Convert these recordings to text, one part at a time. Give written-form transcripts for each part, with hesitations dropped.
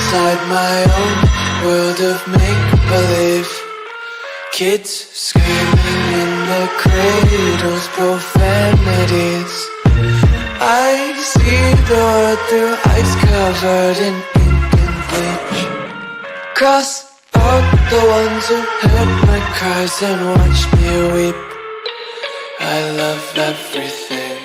inside my own world of make-believe. Kids screaming in the cradles, profanities. I see the world through ice covered in ink and bleach. Cross out the ones who heard my cries and watched me weep. I love everything.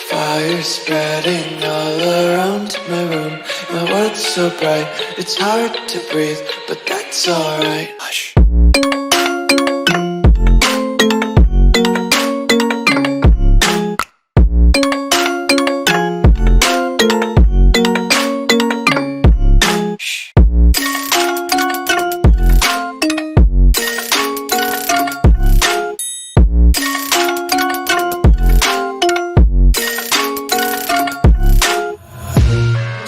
Fire spreading all around my room. My world's so bright, it's hard to breathe, but that's alright. Hush.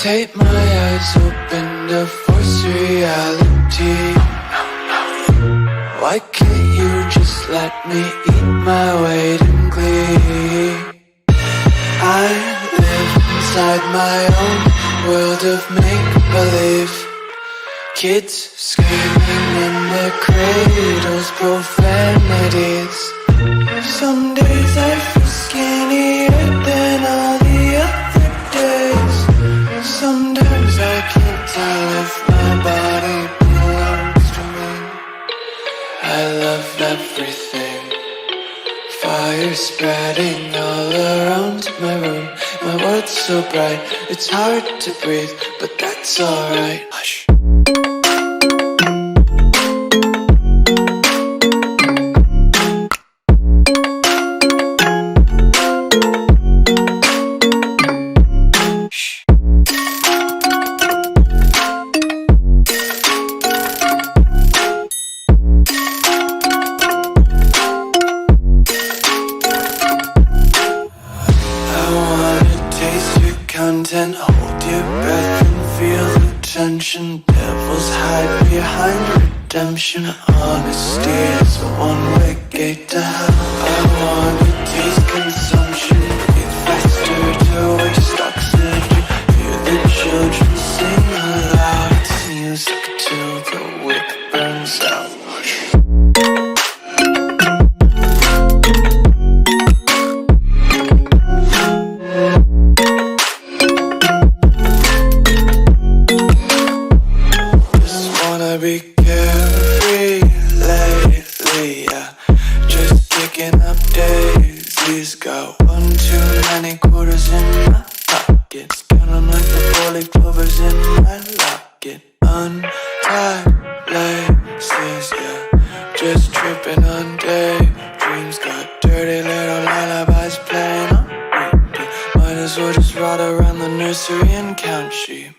Take my eyes open to force reality. Why can't you just let me eat my weight in glee? I live inside my own world of make-believe. Kids screaming in their cradles, profanities. Some days I feel skinnier than all the other days. Sometimes I can't tell if my body belongs to me. I love everything. Fire spreading all around my room. My world's so bright, it's hard to breathe, but that's alright. Hush. Content, hold your breath and feel the tension. Devils hide behind redemption. Honesty is a one-way gate to hell. I wanna taste consumption. Breathe faster to waste oxygen. Hear the children sing aloud. It's music till the wick burns out. Be carefree lately, yeah. Just kicking up daisies. Got one too many quarters in my pocket. Counting like the four-leaf clovers in my locket. Untied laces, yeah. Just tripping on daydreams. Got dirty little lullabies playing on repeat. Might as well just ride around the nursery and count sheep.